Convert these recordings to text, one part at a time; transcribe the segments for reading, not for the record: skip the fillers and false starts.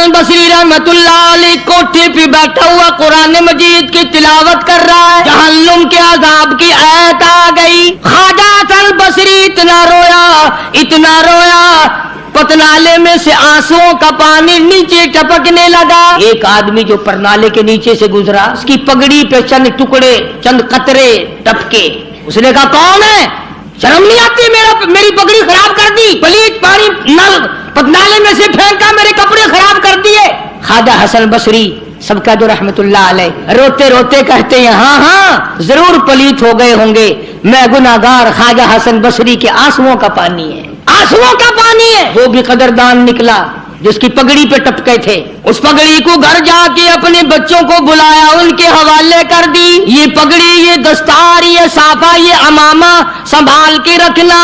حسن بصری رحمت اللہ علیہ کوٹھے پہ بیٹھا ہوا قرآن مجید کی تلاوت کر رہا ہے، جہنم کے عذاب کی آیت آ گئی. خواجہ حسن بصری اتنا رویا پتنالے میں سے آنسوؤں کا پانی نیچے ٹپکنے لگا. ایک آدمی جو پرنالے کے نیچے سے گزرا، اس کی پگڑی پہ چند ٹکڑے چند قطرے ٹپکے. اس نے کہا کون ہے؟ شرم نہیں آتی؟ میری پگڑی خراب کر دی، پلیت پانی نل پتنالے میں سے پھینکا، میرے کپڑے خراب کر دیے. خواجہ حسن بصری سب کا جو رحمت اللہ علیہ روتے روتے کہتے ہیں ہاں ضرور پلیت ہو گئے ہوں گے، میں گناہگار خواجہ حسن بصری کے آنسوؤں کا پانی ہے، آنسوؤں کا پانی ہے. وہ بھی قدردان نکلا جس کی پگڑی پہ ٹپکے تھے. اس پگڑی کو گھر جا کے اپنے بچوں کو بلایا، ان کے حوالے کر دی. یہ پگڑی، یہ دستار، یہ صافہ، یہ امامہ سنبھال کے رکھنا،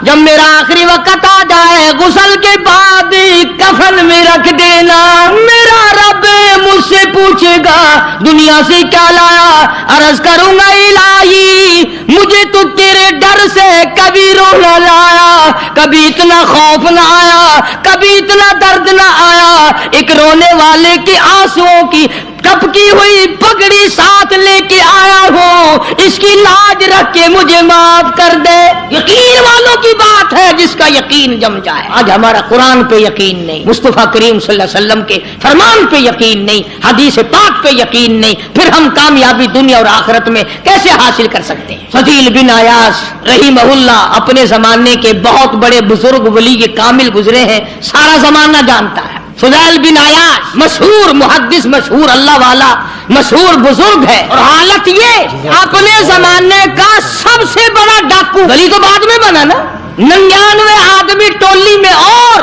جب میرا آخری وقت آ جائے غسل کے بعد کفن میں رکھ دینا. میرا رب مجھ سے پوچھے گا دنیا سے کیا لایا؟ عرض کروں گا الہی مجھے تو تیرے ڈر سے کبھی رونا لایا، کبھی اتنا خوف نہ آیا، کبھی اتنا درد نہ آیا. ایک رونے والے کے آنسوؤں کی ٹپکی ہوئی پگڑی ساتھ لے کے آیا ہوں، اس کی لاج رکھ کے مجھے معاف کر دے. یقین والوں کی بات ہے جس کا یقین جم جائے. آج ہمارا قرآن پہ یقین نہیں، مصطفیٰ کریم صلی اللہ علیہ وسلم کے فرمان پہ یقین نہیں، حدیث پاک پہ یقین نہیں، پھر ہم کامیابی دنیا اور آخرت میں کیسے حاصل کر سکتے ہیں؟ فضیل بن عیاض رحمہ اللہ اپنے زمانے کے بہت بڑے بزرگ ولی کامل گزرے ہیں، سارا زمانہ جانتا ہے. فضیل بن عیاض مشہور محدث، مشہور اللہ والا، مشہور بزرگ ہے، اور حالت یہ اپنے زمانے کا سب سے بڑا ڈاکو. ولی تو بعد میں بنا نا. 99 آدمی ٹولی میں اور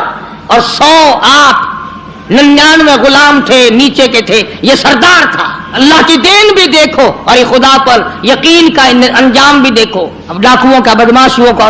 100 آپ 99 غلام تھے، نیچے کے تھے، یہ سردار تھا. اللہ کی دین بھی دیکھو اور یہ خدا پر یقین کا انجام بھی دیکھو. اب ڈاکوؤں کا بدماشوں کا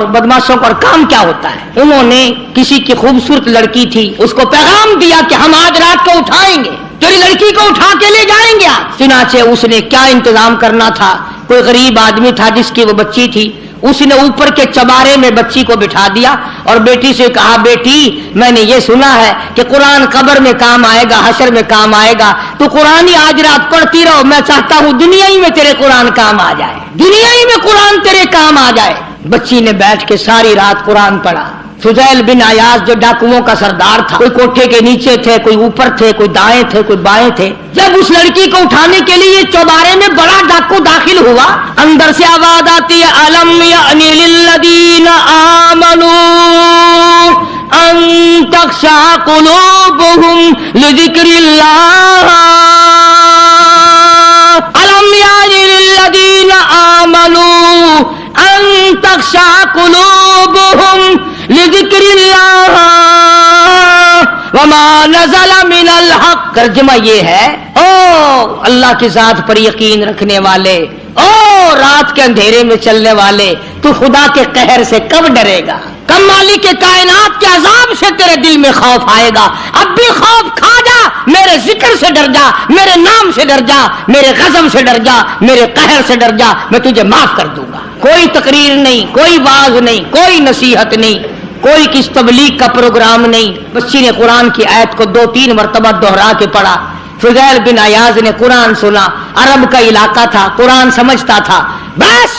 اور کام کیا ہوتا ہے؟ انہوں نے کسی کی خوبصورت لڑکی تھی، اس کو پیغام دیا کہ ہم آج رات کو اٹھائیں گے، تیری لڑکی کو اٹھا کے لے جائیں گے. چنانچہ اس نے کیا انتظام کرنا تھا، کوئی غریب آدمی تھا جس کی وہ بچی تھی، اس نے اوپر کے چبارے میں بچی کو بٹھا دیا اور بیٹی سے کہا بیٹی میں نے یہ سنا ہے کہ قرآن قبر میں کام آئے گا، حشر میں کام آئے گا، تو قرآن ہی آج رات پڑھتی رہو، میں چاہتا ہوں دنیا ہی میں تیرے قرآن کام آ جائے، دنیا ہی میں قرآن تیرے کام آ جائے. بچی نے بیٹھ کے ساری رات قرآن پڑھا. فضیل بن عیاض جو ڈاکوؤں کا سردار تھا، کوئی کوٹھے کے نیچے تھے، کوئی اوپر تھے، کوئی دائیں تھے، کوئی بائیں تھے. جب اس لڑکی کو اٹھانے کے لیے چوبارے میں بڑا ڈاکو داخل ہوا، اندر سے آواز آتی ہے الم یأنی للذین آمنوا ان تخشع قلوبهم لذکر اللہ، الم یأنی للذین آمنوا ان تخشع قلوبهم لذکر اللہ وما نزل من الحق. ترجمہ یہ ہے او اللہ کی ذات پر یقین رکھنے والے، او رات کے اندھیرے میں چلنے والے، تو خدا کے قہر سے کب ڈرے گا؟ کب مالک کے کائنات کے عذاب سے تیرے دل میں خوف آئے گا؟ اب بھی خوف کھا جا، میرے ذکر سے ڈر جا، میرے نام سے ڈر جا، میرے غضب سے ڈر جا، میرے قہر سے ڈر جا، میں تجھے معاف کر دوں گا. کوئی تقریر نہیں، کوئی واعظ نہیں، کوئی نصیحت نہیں، کوئی کس تبلیغ کا پروگرام نہیں. بچی نے قرآن کی آیت کو 2-3 مرتبہ دوہرا کے پڑھا. فضیل بن عیاض نے قرآن سنا، عرب کا علاقہ تھا، قرآن سمجھتا تھا. بس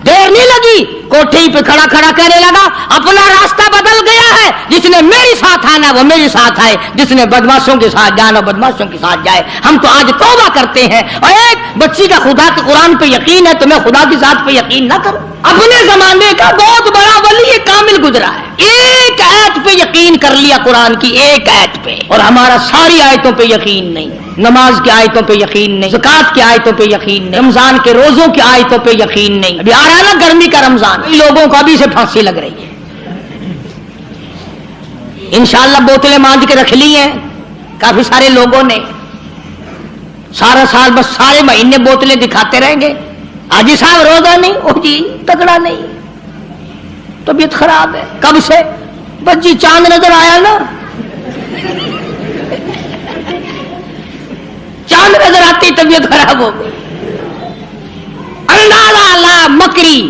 دیر نہیں لگی، کوٹھے پہ کھڑا کہنے لگا اپنا راستہ بدل گیا ہے، جس نے میرے ساتھ آنا وہ میرے ساتھ آئے، جس نے بدماشوں کے ساتھ جانا بدماشوں کے ساتھ جائے. ہم تو آج توبہ کرتے ہیں، اور ایک بچی کا خدا کے قرآن پہ یقین ہے تو میں خدا کی ذات پہ یقین نہ کروں؟ اپنے زمانے کا بہت بڑا ولی کامل گزرا ہے، ایک آیت پہ یقین کر لیا، قرآن کی ایک آیت پہ، اور ہمارا ساری آیتوں پہ یقین نہیں. نماز کی آیتوں پہ یقین نہیں، زکات کی آیتوں پہ یقین نہیں، رمضان کے روزوں کی آیتوں پہ یقین نہیں. ابھی آ رہا ہے نا گرمی کا رمضان، لوگوں کو ابھی سے پھانسی لگ رہی ہے. انشاءاللہ بوتلیں مانج کے رکھ لی ہیں کافی سارے لوگوں نے، سارا سال بس سارے مہینے بوتلیں دکھاتے رہیں گے. حاجی صاحب روزہ نہیں، او جی تگڑا نہیں، طبیعت خراب ہے. کب سے؟ بس جی چاند نظر آیا نا، چاند نظر آتی طبیعت خراب ہو گئی. اللہ مکری.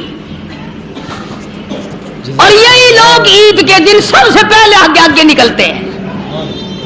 اور یہی لوگ عید کے دن سب سے پہلے آگے نکلتے ہیں.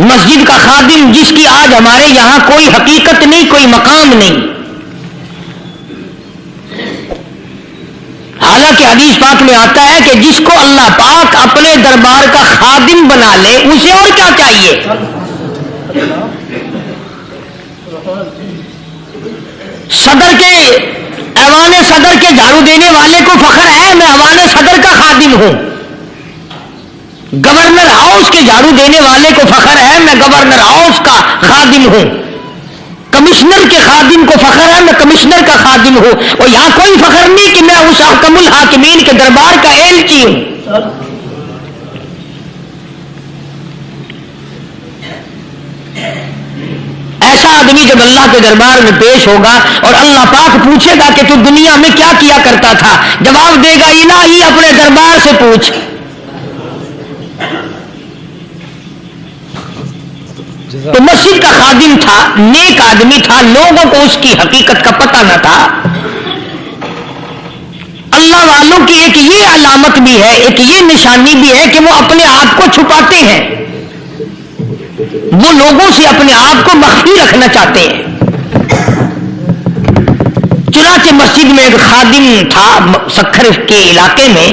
مسجد کا خادم جس کی آج ہمارے یہاں کوئی حقیقت نہیں، کوئی مقام نہیں، حالانکہ حدیث پاک میں آتا ہے کہ جس کو اللہ پاک اپنے دربار کا خادم بنا لے اسے اور کیا چاہیے؟ صدر کے ایوان صدر کے جھاڑو دینے والے کو فخر ہے میں ایوان صدر کا خادم ہوں، گورنر ہاؤس کے جھاڑو دینے والے کو فخر ہے میں گورنر ہاؤس کا خادم ہوں، کمشنر کے خادم کو فخر ہے میں کمشنر کا خادم ہوں، اور یہاں کوئی فخر نہیں کہ میں اس حکم الحاکمین کے دربار کا ایلچی ہوں۔ ایسا آدمی جب اللہ کے دربار میں پیش ہوگا اور اللہ پاک پوچھے گا کہ تو دنیا میں کیا کیا کرتا تھا، جواب دے گا الہی اپنے دربار سے پوچھ۔ تو مسجد کا خادم تھا، نیک آدمی تھا، لوگوں کو اس کی حقیقت کا پتہ نہ تھا۔ اللہ والوں کی ایک یہ علامت بھی ہے، ایک یہ نشانی بھی ہے کہ وہ اپنے آپ کو چھپاتے ہیں، وہ لوگوں سے اپنے آپ کو مخفی رکھنا چاہتے ہیں۔ چنانچہ مسجد میں ایک خادم تھا، سکھر کے علاقے میں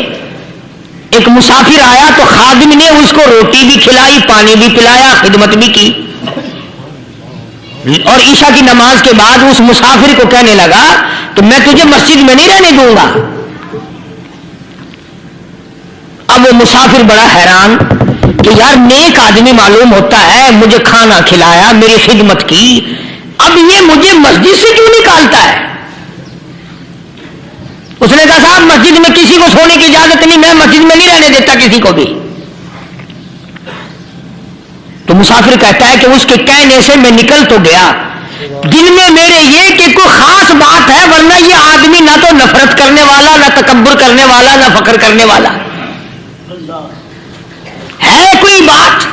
ایک مسافر آیا تو خادم نے اس کو روٹی بھی کھلائی، پانی بھی پلایا، خدمت بھی کی، اور عشاء کی نماز کے بعد اس مسافر کو کہنے لگا کہ میں تجھے مسجد میں نہیں رہنے دوں گا۔ اب وہ مسافر بڑا حیران کہ یار نیک آدمی معلوم ہوتا ہے، مجھے کھانا کھلایا، میری خدمت کی، اب یہ مجھے مسجد سے کیوں نکالتا ہے؟ اس نے کہا صاحب مسجد میں کسی کو سونے کی اجازت نہیں، میں مسجد میں نہیں رہنے دیتا کسی کو بھی۔ تو مسافر کہتا ہے کہ اس کے کہنے سے میں نکل تو گیا، دل میں میرے یہ کہ کوئی خاص بات ہے، ورنہ یہ آدمی نہ تو نفرت کرنے والا، نہ تکبر کرنے والا، نہ فخر کرنے والا ہے کوئی بات۔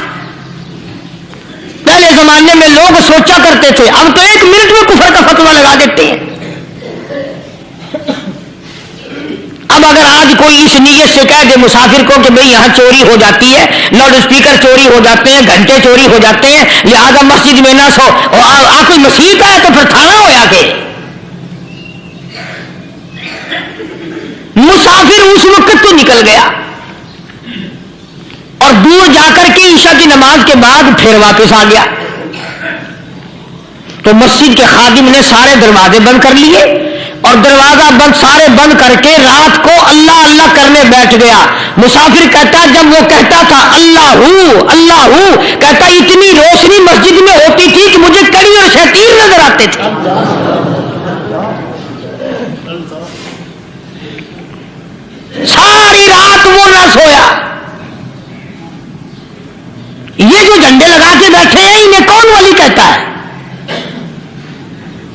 پہلے زمانے میں لوگ سوچا کرتے تھے، اب تو ایک منٹ میں کفر کا فتویٰ لگا دیتے ہیں۔ اب اگر آج کوئی اس نیت سے کہہ دے مسافر کو کہ بھئی یہاں چوری ہو جاتی ہے، لاؤڈ اسپیکر چوری ہو جاتے ہیں، گھنٹے چوری ہو جاتے ہیں، لہذا مسجد میں نہ سو، اور کوئی مسیح کا ہے تو پھر تھانہ ہو کے مسافر اس وقت تو نکل گیا اور دور جا کر کے عشاء کی نماز کے بعد پھر واپس آ گیا۔ تو مسجد کے خادم نے سارے دروازے بند کر لیے اور دروازہ بند سارے بند کر کے رات کو اللہ اللہ کرنے بیٹھ گیا۔ مسافر کہتا جب وہ کہتا تھا اللہ ہو کہتا اتنی روشنی مسجد میں ہوتی تھی کہ مجھے کڑی اور شیطان نظر آتے تھے۔ ساری رات وہ نہ سویا۔ یہ جو جھنڈے لگا کے بیٹھے ہیں انہیں کون ولی کہتا ہے؟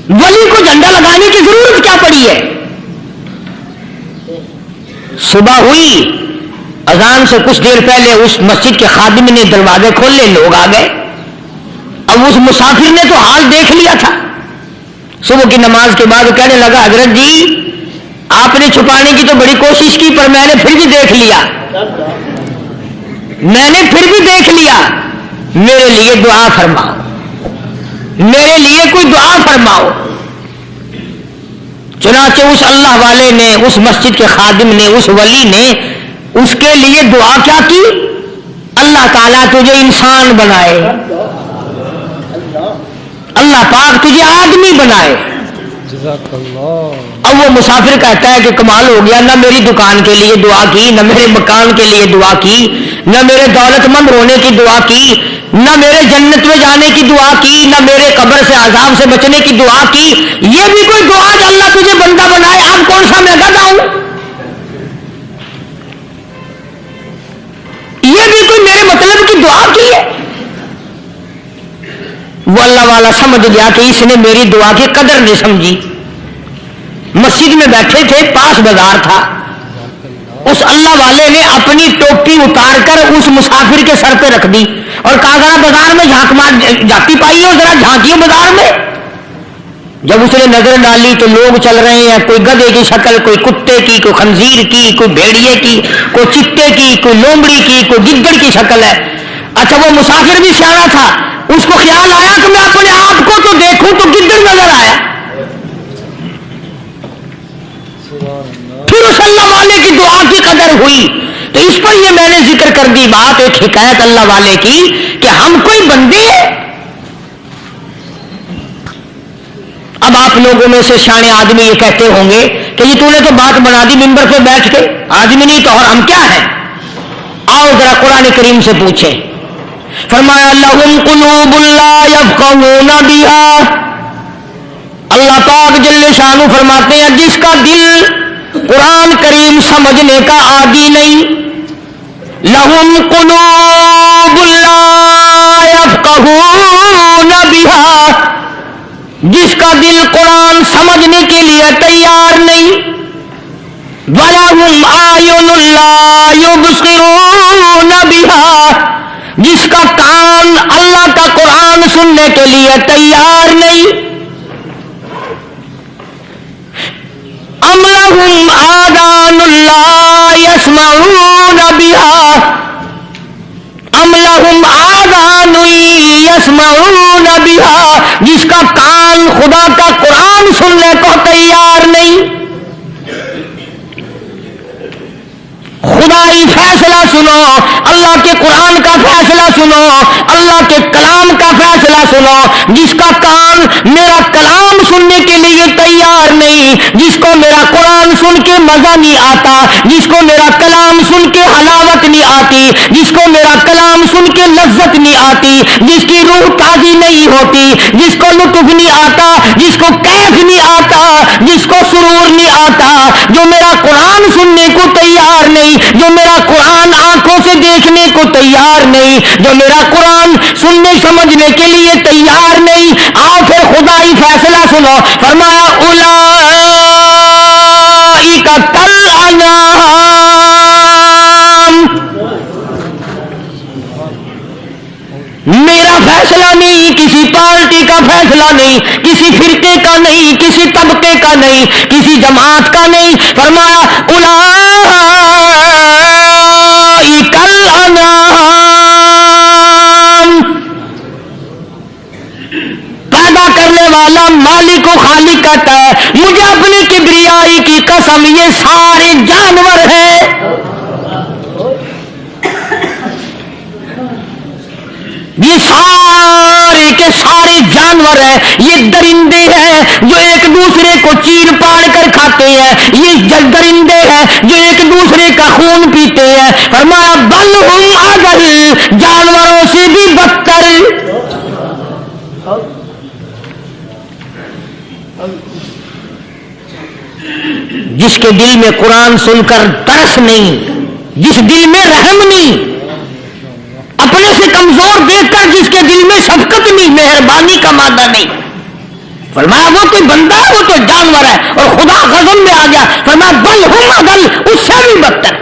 ولی کو جھنڈا لگانے کی ضرورت کیا پڑی ہے؟ صبح ہوئی، اذان سے کچھ دیر پہلے اس مسجد کے خادم نے دروازے کھولے، لوگ آ گئے۔ اب اس مسافر نے تو حال دیکھ لیا تھا۔ صبح کی نماز کے بعد کہنے لگا حضرت جی آپ نے چھپانے کی تو بڑی کوشش کی پر میں نے پھر بھی دیکھ لیا، میرے لیے دعا فرماؤ، میرے لیے کوئی دعا فرماؤ۔ چنانچہ اس اللہ والے نے، اس مسجد کے خادم نے، اس ولی نے اس کے لیے دعا کیا کی؟ اللہ تعالیٰ تجھے انسان بنائے، اللہ پاک تجھے آدمی بنائے۔ اب وہ مسافر کہتا ہے کہ کمال ہو گیا، نہ میری دکان کے لیے دعا کی، نہ میرے مکان کے لیے دعا کی، نہ میرے دولت مند ہونے کی دعا کی، نہ میرے جنت میں جانے کی دعا کی، نہ میرے قبر سے عذاب سے بچنے کی دعا کی۔ یہ بھی کوئی دعا جو اللہ تجھے بندہ بنائے، اب کون سا میں گدھا ہوں؟ یہ بھی کوئی میرے مطلب کی دعا کی ہے؟ وہ اللہ والا سمجھ گیا کہ اس نے میری دعا کی قدر نہیں سمجھی۔ مسجد میں بیٹھے تھے، پاس بازار تھا، اس اللہ والے نے اپنی ٹوپی اتار کر اس مسافر کے سر پہ رکھ دی اور کہا ذرا بازار میں جھانک مار جاتی پائی ہو، ذرا جھانکیوں بازار میں۔ جب اس نے نظر ڈالی تو لوگ چل رہے ہیں، کوئی گدھے کی شکل، کوئی کتے کی، کوئی خنزیر کی، کوئی بھیڑیے کی، کوئی چتے کی، کوئی لومڑی کی، کوئی گدڑ کی شکل ہے۔ اچھا وہ مسافر بھی سیاح تھا، اس کو خیال آیا کہ میں اپنے آپ کو تو دیکھوں تو گدڑ نظر آیا، پھر اس اللہ والے کی دعا کی قدر ہوئی. تو اس پر یہ میں نے ذکر کر دی بات، ایک حکایت اللہ والے کی کہ ہم کوئی بندے ہیں. اب آپ لوگوں میں سے شانے آدمی یہ کہتے ہوں گے کہ یہ تو نے تو بات بنا دی ممبر پہ بیٹھ کے، آدمی نہیں تو اور ہم کیا ہیں؟ آؤ ذرا قرآن کریم سے پوچھیں. فرمایا لہم قلوب لا یفقہون بہا، اللہ پاک جل شانہ فرماتے ہیں جس کا دل قرآن کریم سمجھنے کا عادی نہیں. لہم قلوب لا یفقہون بہا، جس کا دل قرآن سمجھنے کے لیے تیار نہیں. وَلَهُمْ أَعْيُنٌ لَا يُبْصِرُونَ بِهَا، جس کا کان اللہ کا قرآن سننے کے لیے تیار نہیں. أَمْ لَهُمْ آذَانٌ لَا يَسْمَعُونَ بِهَا، أَمْ لَهُمْ آذَانٌ يَسْمَعُونَ بِهَا، جس کا کان خدا کا قرآن سننے کو تیار نہیں. خدائی فیصلہ سنو، اللہ کے قرآن کا فیصلہ سنو، اللہ کے کلام کا فیصلہ سنو. جس کا کان میرا کلام سننے کے لیے تیار نہیں، جس کو میرا قرآن سن کے مزہ نہیں آتا، جس کو میرا کلام سن کے حلاوت نہیں آتی، جس کو میرا کلام سن کے لذت نہیں آتی، جس کی روح تازی نہیں ہوتی، جس کو لطف نہیں آتا، جس کو کیف نہیں آتا، جس کو سرور نہیں آتا، جو میرا قرآن سننے کو تیار نہیں، جو میرا قرآن آنکھوں سے دیکھنے کو تیار نہیں، جو میرا قرآن سننے سمجھنے کے لیے تیار نہیں. آؤ پھر خدائی فیصلہ سنو. فرمایا اولئک کالانعام، میرا فیصلہ نہیں، کسی پارٹی کا فیصلہ نہیں، کسی فرقے کا نہیں، کسی طبقے کا نہیں، کسی جماعت کا نہیں. فرمایا اولئک الانعام، پیدا کرنے والا مالک و خالق کہتا ہے مجھے اپنی کبریائی کی قسم یہ سارے جانور ہیں. یہ سارے کے سارے جانور ہیں، یہ درندے ہیں جو ایک دوسرے کو چیر پاڑ کر کھاتے ہیں، یہ درندے ہیں جو ایک دوسرے کا خون پیتے ہیں. فرمایا بل ہم اضل، جانوروں سے بھی بدتر. جس کے دل میں قرآن سن کر ترس نہیں، جس دل میں رحم نہیں، اپنے سے کمزور دیکھ کر جس کے دل میں شفقت نہیں، مہربانی کا مادہ نہیں. فرمایا وہ کوئی بندہ ہے، وہ تو جانور ہے. اور خدا غضب میں آ گیا. فرمایا بل ہم اضل، اس سے بھی بدتر.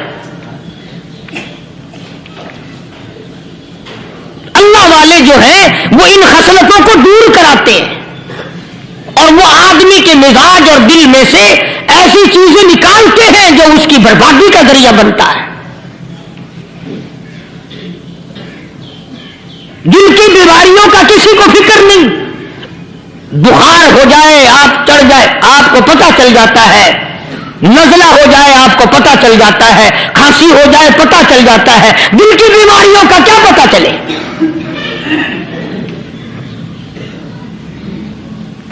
اللہ والے جو ہیں وہ ان خصلتوں کو دور کراتے ہیں اور وہ آدمی کے مزاج اور دل میں سے ایسی چیزیں نکالتے ہیں جو اس کی بربادی کا ذریعہ بنتا ہے. دل کی بیماریوں کا کسی کو فکر نہیں. بخار ہو جائے، آپ چڑھ جائے، آپ کو پتہ چل جاتا ہے. نزلہ ہو جائے آپ کو پتہ چل جاتا ہے. کھانسی ہو جائے پتہ چل جاتا ہے. دل کی بیماریوں کا کیا پتہ چلے؟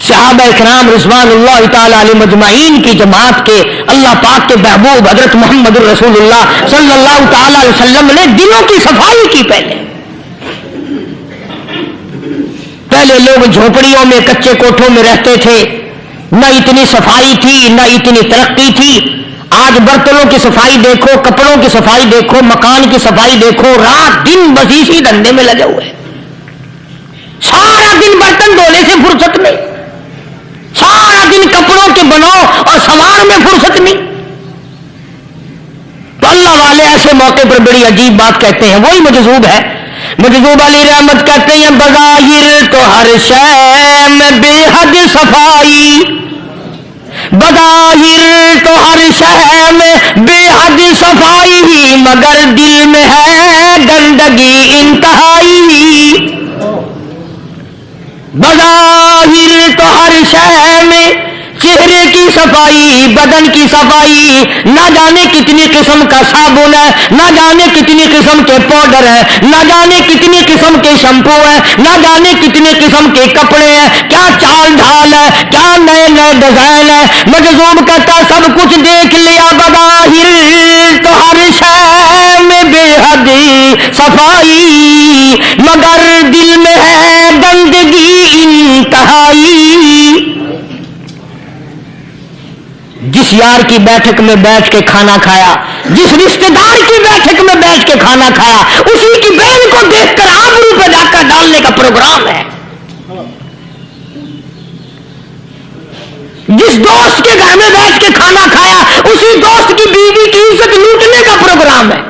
صحابہ اکرام رضوان اللہ تعالی علیہ مجمعین کی جماعت کے اللہ پاک کے محبوب حضرت محمد رسول اللہ صلی اللہ تعالی علیہ وسلم نے دلوں کی صفائی کی. پہلے لوگ جھونپڑیوں میں کچے کوٹھوں میں رہتے تھے، نہ اتنی صفائی تھی نہ اتنی ترقی تھی. آج برتنوں کی صفائی دیکھو، کپڑوں کی صفائی دیکھو، مکان کی صفائی دیکھو، رات دن بس اسی دھندے میں لگے ہوئے. سارا دن برتن دھونے سے فرصت نہیں، سارا دن کپڑوں کے بناؤ اور سوار میں فرصت نہیں. تو اللہ والے ایسے موقع پر بڑی عجیب بات کہتے ہیں. وہی مجذوب ہے، مجذوب علی رحمت کہتے ہیں بظاہر تو ہر شے میں بے حد صفائی، بظاہر تو ہر شے میں بے حد صفائی، مگر دل میں ہے گندگی انتہائی۔ بظاہر تو ہر شے میں چہرے کی صفائی، بدن کی صفائی، نہ جانے کتنی قسم کا صابن ہے، نہ جانے کتنی قسم کے پاؤڈر ہے، نہ جانے کتنی قسم کے شیمپو ہے، نہ جانے کتنی قسم کے کپڑے ہیں، کیا چال ڈھال ہے، کیا نئے نئے ڈیزائن ہے۔ مجذوب کہتا سب کچھ دیکھ لیا، بظاہر تو ہر شے میں بے حد صفائی، مگر دل میں ہے گندگی انتہائی۔ جس یار کی بیٹھک میں بیٹھ کے کھانا کھایا، جس رشتہ دار کی بیٹھک میں بیٹھ کے کھانا کھایا، اسی کی بہن کو دیکھ کر آبرو پہ ڈاکہ ڈالنے کا پروگرام ہے۔ جس دوست کے گھر میں بیٹھ کے کھانا کھایا، اسی دوست کی بیوی کی عزت لوٹنے کا پروگرام ہے۔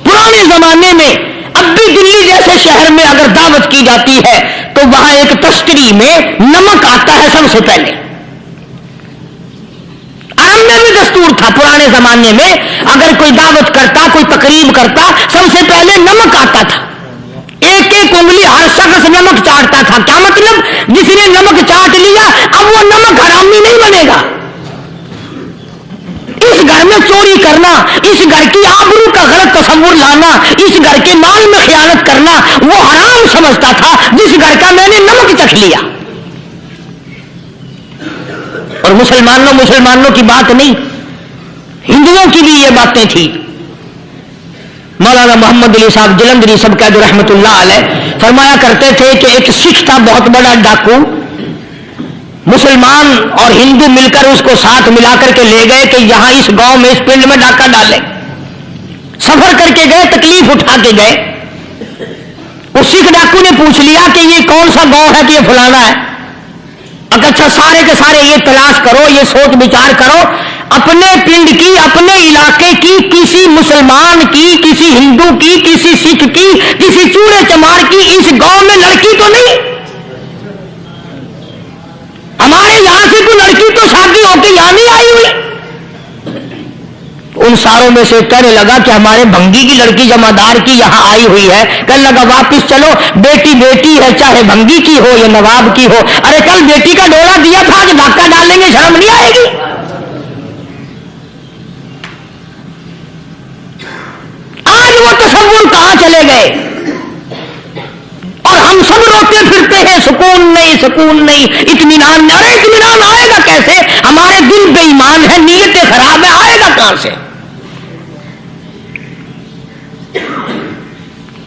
پرانے زمانے میں اب بھی دلی جیسے شہر میں اگر دعوت کی جاتی ہے تو وہاں ایک تشتری میں نمک آتا ہے سب سے پہلے۔ عرب میں بھی دستور تھا پرانے زمانے میں، اگر کوئی دعوت کرتا، کوئی تقریب کرتا، سب سے پہلے نمک آتا تھا۔ ایک ایک انگلی ہر شخص نمک چاٹتا تھا۔ کیا مطلب؟ جس نے نمک چاٹ لیا اب وہ نمک حرامی نہیں بنے گا۔ اس گھر میں چوری کرنا، اس گھر کی آبرو کا غلط تصور لانا، اس گھر کے مال میں خیانت کرنا وہ حرام سمجھتا تھا جس گھر کا میں نے نمک چکھ لیا۔ اور مسلمانوں کی بات نہیں، ہندوؤں کی بھی یہ باتیں تھی۔ مولانا محمد علی صاحب جلندری سب کا جو رحمت اللہ علیہ فرمایا کرتے تھے کہ ایک سکھ تھا بہت بڑا ڈاکو، مسلمان اور ہندو مل کر اس کو ساتھ ملا کر کے لے گئے کہ یہاں اس گاؤں میں اس پنڈ میں ڈاکہ ڈالے۔ سفر کر کے گئے، تکلیف اٹھا کے گئے۔ اس سکھ ڈاکو نے پوچھ لیا کہ یہ کون سا گاؤں ہے کہ یہ فلانا ہے۔ اچھا سارے کے سارے یہ تلاش کرو، یہ سوچ بچار کرو، اپنے پنڈ کی، اپنے علاقے کی، کسی مسلمان کی، کسی ہندو کی، کسی سکھ کی، کسی چوڑے چمار کی اس گاؤں میں لڑکی تو نہیں؟ ہمارے یہاں سے کوئی لڑکی تو شادی ہو کے یہاں نہیں آئی ہوئی۔ ان ساروں میں سے کہنے لگا کہ ہمارے بھنگی کی لڑکی جمعدار کی یہاں آئی ہوئی ہے۔ کہنے لگا واپس چلو، بیٹی بیٹی ہے، چاہے بھنگی کی ہو یا نواب کی ہو۔ ارے کل بیٹی کا ڈولا دیا تھا، آج ڈاکہ ڈالیں گے، شرم نہیں آئے گی؟ آج وہ تصور کہاں چلے گئے؟ اور ہم سب روتے پھرتے ہیں سکون نہیں، سکون نہیں، اطمینان نہیں۔ ارے اطمینان آئے گا کیسے؟ ہمارے دل بے ایمان ہے، نیتیں خراب ہے، آئے گا کہاں سے؟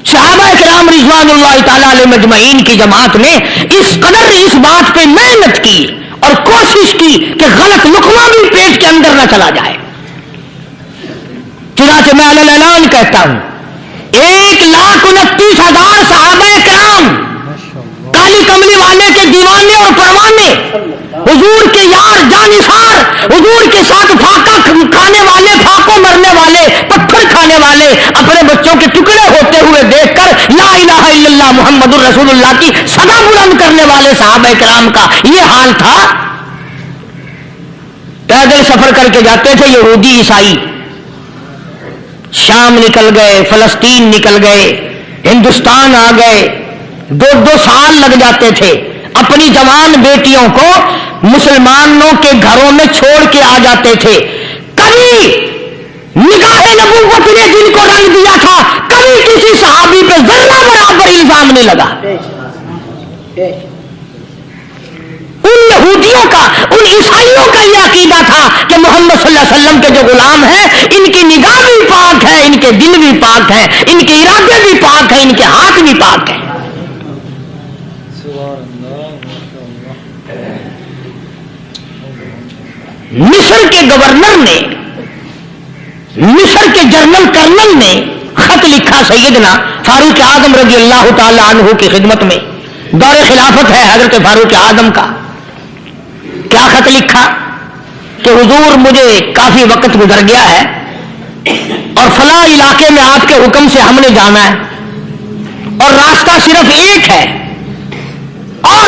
صحابہ کرام رضوان اللہ تعالی علیہ مجمعین کی جماعت نے اس قدر اس بات پہ محنت کی اور کوشش کی کہ غلط لقمہ بھی پیٹ کے اندر نہ چلا جائے۔ چنانچہ میں علی الاعلان کہتا ہوں 1,29,000 صحابہ کرام کالی کملی والے کے دیوانے اور پروانے، حضور کے یار جانثار، حضور کے ساتھ پھاقا کھانے والے، پھاقوں مرنے والے، پتھر کھانے والے، اپنے بچوں کے ٹکڑے ہوتے ہوئے دیکھ کر لا الہ الا اللہ محمد الرسول اللہ کی صدا بلند کرنے والے صحابہ کرام کا یہ حال تھا۔ پیدل سفر کر کے جاتے تھے یہودی عیسائی، شام نکل گئے، فلسطین نکل گئے، ہندوستان آ گئے، 2 سال لگ جاتے تھے، اپنی جوان بیٹیوں کو مسلمانوں کے گھروں میں چھوڑ کے آ جاتے تھے۔ کبھی نگاہ نبوت نے جن کو رنگ دیا تھا، کبھی کسی صحابی پہ ذرہ برابر الزام نہیں لگا۔ ان یہودیوں کا، ان عیسائیوں کا یہ عقیدہ تھا کہ محمد صلی اللہ علیہ وسلم کے جو غلام ہیں ان کی نگاہ بھی پاک ہے، ان کے دل بھی پاک ہیں، ان کے ارادے بھی پاک ہیں، ان کے ہاتھ بھی پاک ہیں۔ مصر کے گورنر نے، مصر کے جنرل کرنل نے خط لکھا سیدنا فاروق اعظم رضی اللہ تعالی عنہ کی خدمت میں، دور خلافت ہے حضرت فاروق اعظم کا۔ کیا خط لکھا کہ حضور مجھے کافی وقت گزر گیا ہے اور فلاں علاقے میں آپ کے حکم سے ہم نے جانا ہے اور راستہ صرف ایک ہے، اور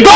2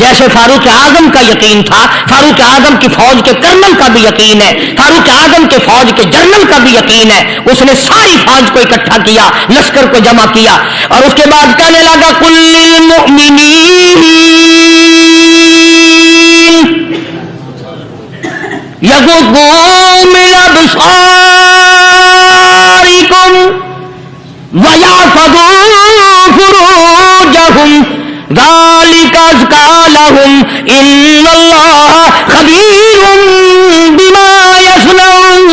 جیسے فاروق اعظم کا یقین تھا، فاروق اعظم کی فوج کے کرنل کا بھی یقین ہے، فاروق اعظم کے فوج کے جنرل کا بھی یقین ہے، اس نے ساری فوج کو اکٹھا کیا، لشکر کو جمع کیا، اور اس کے بعد کہنے لگا قل للمؤمنین یغضوا من ابصارکم ویحفظوا فروجہم ذالک ازکی لہم ان اللہ خبیر بما یصنعون۔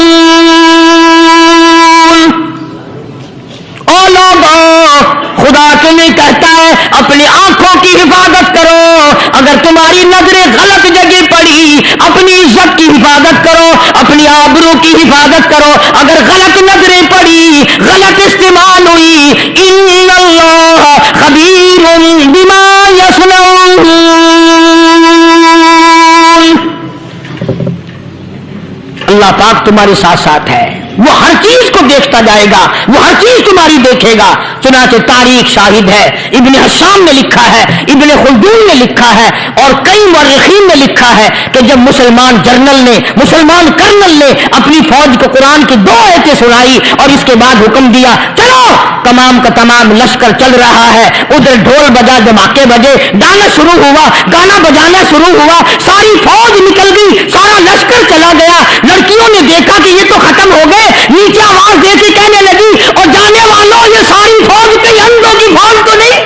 او لوگوں، خدا تمہیں کہتا ہے اپنی آنکھوں کی حفاظت کرو، اگر تمہاری نظریں غلط جگہ پڑی اپنی عزت کی حفاظت کرو، اپنی آبرو کی حفاظت کرو، اگر غلط نظریں پڑی غلط استعمال ہوئی ان اللہ خبیر بما یصنعون۔ اللہ پاک تمہارے ساتھ ساتھ ہے، وہ ہر چیز کو دیکھتا جائے گا، وہ ہر چیز تمہاری دیکھے گا۔ چنانچہ تاریخ شاہد ہے، ابن حشام نے لکھا ہے، ابن خلدون نے لکھا ہے، اور کئی مورخین نے لکھا ہے کہ جب مسلمان جنرل نے، مسلمان کرنل نے اپنی فوج کو قرآن کی 2 آیتیں سنائی اور اس کے بعد حکم دیا چلو، تمام کا تمام لشکر چل رہا ہے، ادھر ڈھول بجا، دھماکے بجے، گانا شروع ہوا، گانا بجانا شروع ہوا، ساری فوج نکل گئی، سارا لشکر چلا گیا۔ لڑکیوں نے دیکھا کہ یہ تو ختم ہو گئے، نیچے آواز دے کے کہنے لگی اور جانے والوں یہ ساری فوج کئی اندھوں کی فوج تو نہیں؟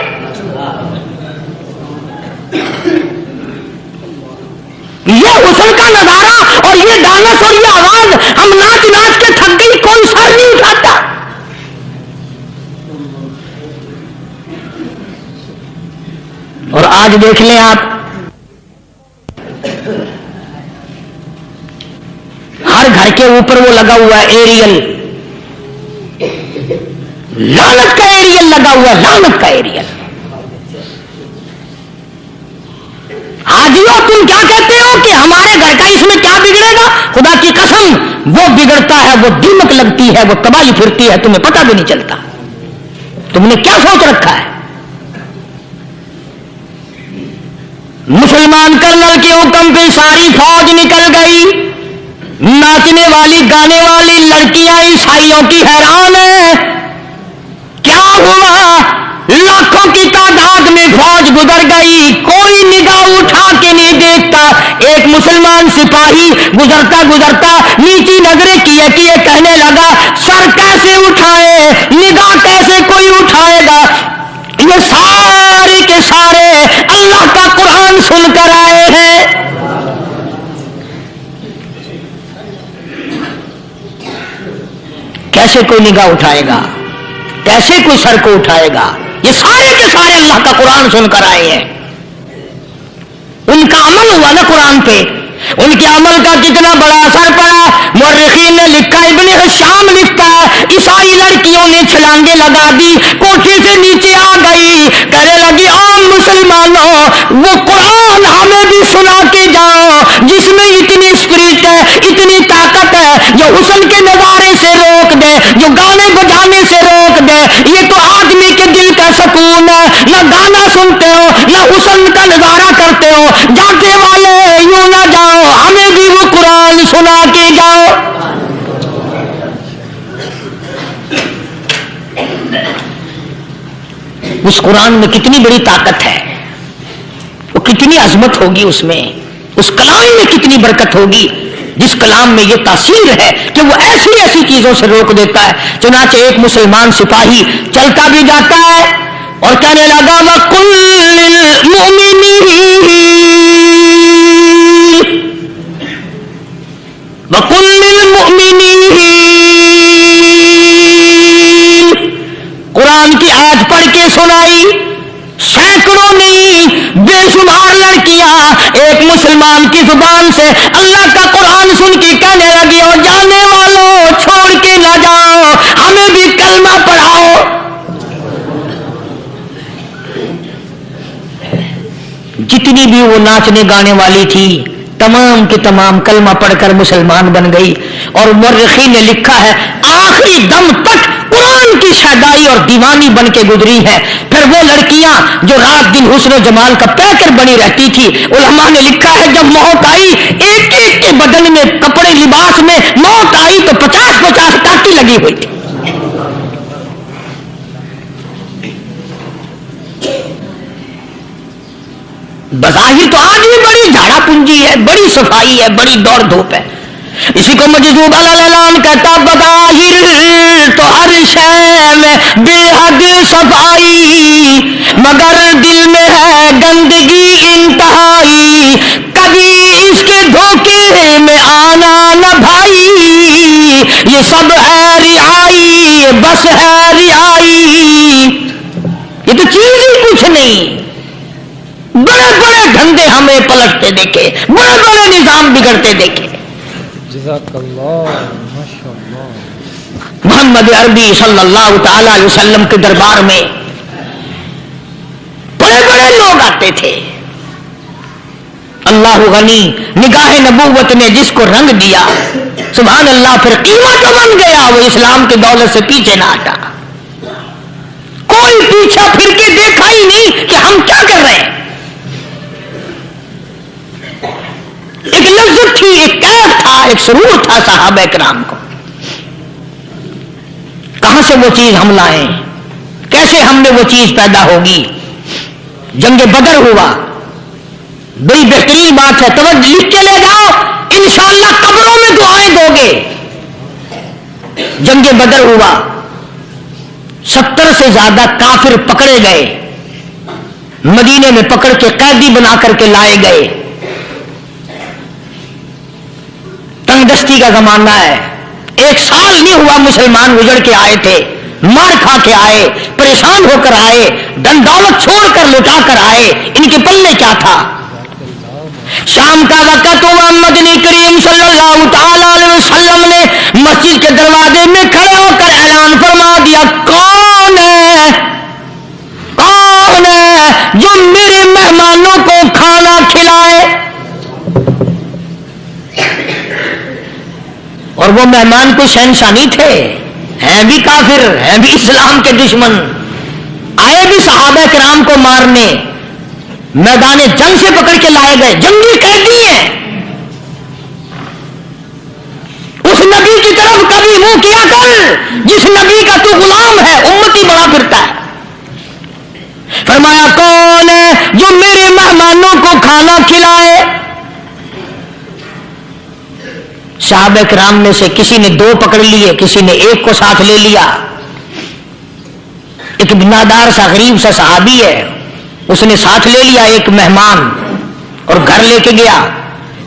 یہ حسن کا نظارہ اور یہ ڈانس اور یہ آواز، ہم ناچ ناچ کے تھک گئی، کوئی سر نہیں اٹھاتا۔ اور آج دیکھ لیں آپ، ہر گھر کے اوپر وہ لگا ہوا ہے ایریل، لعنت کا ایریل لگا ہوا ہے، لعنت کا ایریل۔ حاجیوں تم کیا کہتے ہو کہ ہمارے گھر کا اس میں کیا بگڑے گا؟ خدا کی قسم وہ بگڑتا ہے، وہ دیمک لگتی ہے، وہ تباہی پھرتی ہے، تمہیں پتہ بھی نہیں چلتا۔ تم نے کیا سوچ رکھا ہے؟ مسلمان کرنل کے حکم پہ ساری فوج نکل گئی، ناچنے والی گانے والی لڑکیاں عیسائیوں کی حیران ہیں، کیا ہوا؟ لاکھوں کی تعداد میں فوج گزر گئی، کوئی نگاہ اٹھا کے نہیں دیکھتا۔ ایک مسلمان سپاہی گزرتا گزرتا نیچی نظریں کیے کیے کہنے لگا سر کیسے اٹھائے، نگاہ کیسے کوئی اٹھائے گا؟ یہ سارے کے سارے اللہ کا قرآن سن کر آئے ہیں۔ کیسے کوئی نگاہ اٹھائے گا؟ کیسے کوئی سر کو اٹھائے گا؟ یہ سارے کے سارے اللہ کا قرآن سن کر آئے ہیں۔ ان کا عمل ہوا نا قرآن پہ، ان کے عمل کا کتنا بڑا اثر پڑا۔ مورخین نے لکھا، ابن حشام لکھتا ہے عیسائی لڑکیوں نے چھلانگیں لگا دی، کوٹھی سے نیچے آ گئی، کہنے لگی عام مسلمانوں وہ قرآن ہمیں بھی سنا کے جاؤ جس میں اتنی اسپرٹ ہے، اتنی طاقت ہے، جو حسن کے نظارے سے روک دے، جو گانے بجانے سے روک دے۔ یہ تو آدمی کے دل کا سکون ہے، نہ گانا سنتے ہو نہ حسن کا نظارہ کرتے ہو، جاتے والے یوں نہ جاؤ، ہمیں بھی وہ قرآن سنا کے جاؤ۔ اس قرآن میں کتنی بڑی طاقت ہے، وہ کتنی عظمت ہوگی، اس میں اس کلام میں کتنی برکت ہوگی، جس کلام میں یہ تاثیر ہے کہ وہ ایسی ایسی چیزوں سے روک دیتا ہے۔ چنانچہ ایک مسلمان سپاہی چلتا بھی جاتا ہے اور کہنے لگا وَقُلْ لِلْمُؤْمِنِينَ وَقُلْ لِلْمُؤْمِنِينَ، قرآن کی آیت پڑھ کے سنائی، سینکڑوں نہیں بے شمار لڑکیاں ایک مسلمان کی زبان سے اللہ کا قرآن سن کے کہنے لگی اور جانے والوں چھوڑ کے نہ جاؤ، ہمیں بھی کلمہ پڑھاؤ۔ جتنی بھی وہ ناچنے گانے والی تھی تمام کے تمام کلمہ پڑھ کر مسلمان بن گئی۔ اور مورخین نے لکھا ہے آخری دم تک قرآن کی شیدائی اور دیوانی بن کے گزری ہے. پھر وہ لڑکیاں جو رات دن حسن و جمال کا پیکر بنی رہتی تھی، علماء نے لکھا ہے جب موت آئی ایک ایک کے بدن میں کپڑے لباس میں موت آئی تو 50-50 ٹاکی لگی ہوئی تھی. بظاہر تو آج بھی بڑی جھاڑا پونجی ہے، بڑی صفائی ہے، بڑی دوڑ دھوپ ہے. اسی کو مجذوب الالان کہتا بظاہر تو ہر شے میں بے حد صفائی، مگر دل میں ہے گندگی انتہائی. کبھی اس کے دھوکے میں آنا نہ بھائی، یہ سب ہے رعائی، بس ہے رعائی. یہ تو چیز ہی کچھ نہیں. بڑے بڑے دھندے ہمیں پلٹتے دیکھے، بڑے بڑے نظام بگڑتے دیکھے. جزاک اللہ ماشاء اللہ. محمد عربی صلی اللہ تعالی علیہ وسلم کے دربار میں بڑے بڑے لوگ آتے تھے. اللہ غنی، نگاہ نبوت نے جس کو رنگ دیا سبحان اللہ، پھر قیمت جو بن گیا وہ اسلام کی دولت سے پیچھے نہ ہٹا. کوئی پیچھا پھر کے دیکھا ہی نہیں کہ ہم کیا کر رہے ہیں. ایک لذت تھی، ایک کیف تھا، ایک سرور تھا صحابہ کرام کو. کہاں سے وہ چیز ہم لائیں، کیسے ہم میں وہ چیز پیدا ہوگی. جنگ بدر ہوا، بڑی بہترین بات ہے، توجہ لکھ کے لے جاؤ، انشاءاللہ قبروں میں دعائیں دو گے. جنگ بدر ہوا، 70 سے زیادہ کافر پکڑے گئے، مدینے میں پکڑ کے قیدی بنا کر کے لائے گئے. تنگ دستی کا زمانہ ہے، 1 سال نہیں ہوا مسلمان گزر کے آئے تھے، مار کھا کے آئے، پریشان ہو کر آئے، دن دولت چھوڑ کر لٹا کر آئے. ان کے پلے کیا تھا؟ شام کا وقت ہوا، مدنی کریم صلی اللہ تعالی علیہ وسلم نے مسجد کے دروازے میں کھڑے ہو کر اعلان فرما دیا، کون ہے جو میرے مہمانوں کو کھانا کھلائے. اور وہ مہمان کوئی شہنشاہ نہیں تھے، ہیں بھی کافر، ہیں بھی اسلام کے دشمن، آئے بھی صحابہ کرام کو مارنے، میدان جنگ سے پکڑ کے لائے گئے، جنگی قیدی ہیں. اس نبی کی طرف کبھی منہ کیا کر جس نبی کا تو غلام ہے، امتی بڑا پھرتا ہے. فرمایا کون ہے جو میرے مہمانوں کو کھانا کھلائے. صحابہ کرام میں سے کسی نے 2 پکڑ لیے، کسی نے 1 کو ساتھ لے لیا. ایک بنادار سا غریب سا صحابی ہے، اس نے ساتھ لے لیا ایک مہمان اور گھر لے کے گیا.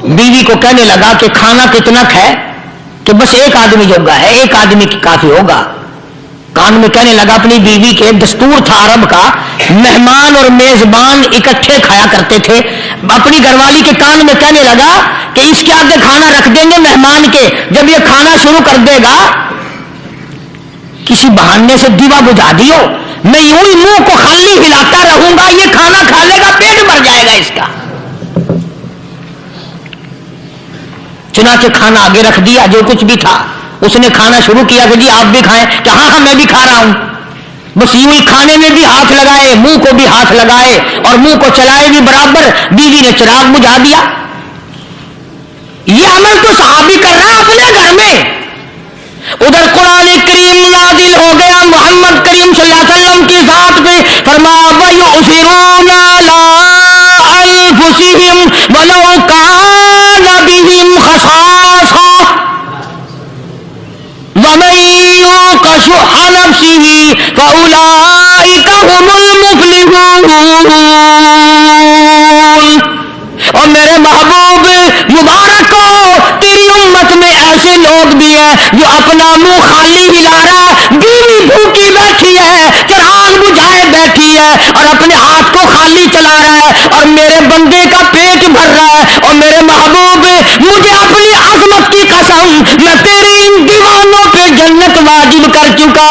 بیوی کو کہنے لگا کہ کھانا کتنا ہے، کہ بس 1 آدمی جوگا ہے، 1 آدمی کی کافی ہوگا. کان میں کہنے لگا اپنی بیوی کے، دستور تھا عرب کا، مہمان اور میزبان اکٹھے کھایا کرتے تھے. اپنی گھر والی کے کان میں کہنے لگا کہ اس کے آگے کھانا رکھ دیں گے مہمان کے، جب یہ کھانا شروع کر دے گا کسی بہانے سے دیوا بجھا دیو، میں یوں ہی منہ کو خالی ہلاتا رہوں گا، یہ کھانا کھا لے گا، پیٹ بھر جائے گا اس کا. چنانچہ کھانا آگے رکھ دیا، جو کچھ بھی تھا. اس نے کھانا شروع کیا کہ جی آپ بھی کھائیں، کہ ہاں میں بھی کھا رہا ہوں. بس یوں ہی کھانے میں بھی ہاتھ لگائے، منہ کو بھی ہاتھ لگائے اور منہ کو چلائے بھی برابر. بیوی نے چراغ بجھا دیا. یہ عمل تو صحابی کر رہا اپنے گھر میں. ادھر قرآن کریم نازل ہو گیا محمد کریم صلی اللہ علیہ وسلم کی ذات پہ، فرمایا وَيُؤْثِرُونَ عَلَىٰ أَنفُسِهِمْ وَلَوْ كَانَ بِهِمْ خَصَاصَةٌ وَمَن يُوقَ شُحَّ نَفْسِهِ فَأُولَٰئِكَ هُمُ الْمُفْلِحُونَ. اور میرے محبوب مبارک ہو، تیری امت میں ایسے لوگ بھی ہیں جو اپنا منہ خالی ہلا رہا ہے، بیوی بھوکی بیٹھی ہے، چراغ بجھائے بیٹھی ہے اور اپنے ہاتھ کو خالی چلا رہا ہے اور میرے بندے کا پیٹ بھر رہا ہے. اور میرے محبوب مجھے اپنی عظمت کی قسم، میں تیرے ان دیوانوں پہ جنت واجب کر چکا.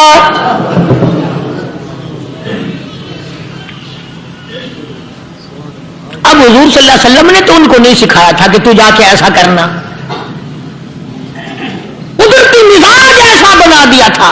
اب حضور صلی اللہ علیہ وسلم نے تو ان کو نہیں سکھایا تھا کہ تو جا کے ایسا کرنا، ادھر تو مزاج ایسا بنا دیا تھا.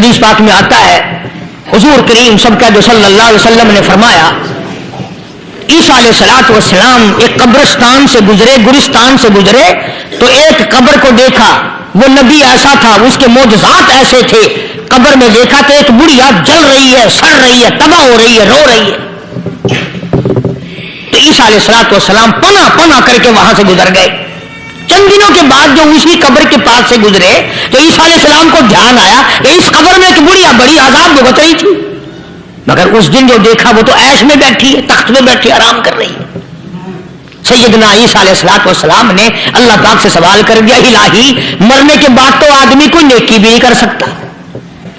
حدیث پاک میں آتا ہے حضور کریم سب کا جو صلی اللہ علیہ وسلم نے فرمایا عیسیٰ علیہ الصلوۃ والسلام ایک قبرستان سے گزرے، گلستان سے گزرے تو ایک قبر کو دیکھا، وہ نبی ایسا تھا، اس کے معجزات ایسے تھے، قبر میں دیکھا تو ایک بڑھیا جل رہی ہے، سڑ رہی ہے، تباہ ہو رہی ہے، رو رہی ہے. تو عیسیٰ علیہ الصلوۃ والسلام پناہ پناہ کر کے وہاں سے گزر گئے. چند دنوں کے بعد جو اسی قبر کے پاس سے گزرے تو عیسیٰ علیہ السلام کو دھیان آیا کہ اس قبر میں ایک بڑھیا بڑی عذاب بھگت رہی تھی، مگر اس دن جو دیکھا وہ تو عیش میں بیٹھی ہے، تخت میں بیٹھی آرام کر رہی ہے. سیدنا عیسیٰ علیہ الصلوۃ والسلام نے اللہ پاک سے سوال کر دیا، الہی مرنے کے بعد تو آدمی کوئی نیکی بھی نہیں کر سکتا،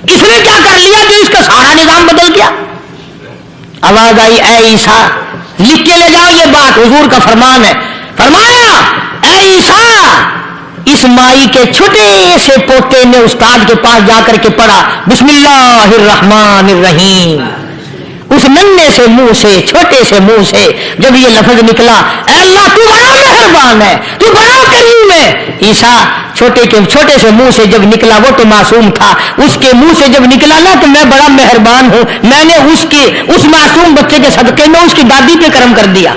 اس نے کیا کر لیا جو اس کا سارا نظام بدل گیا؟ آواز آئی، اے عیسیٰ لکھ کے لے جاؤ یہ بات، حضور کا فرمان ہے. فرمایا اے عیسیٰ، اس مائی کے چھوٹے سے پوتے نے استاد کے پاس جا کر کے پڑھا بسم اللہ الرحمن الرحیم، اس ننھے سے منہ سے، چھوٹے سے منہ سے جب یہ لفظ نکلا، اے اللہ تو بڑا مہربان ہے، تو بڑا کریم ہے. عیسیٰ چھوٹے سے منہ سے جب نکلا، وہ تو معصوم تھا، اس کے منہ سے جب نکلا نا تو میں بڑا مہربان ہوں، میں نے اس معصوم بچے کے صدقے میں اس کی دادی پہ کرم کر دیا.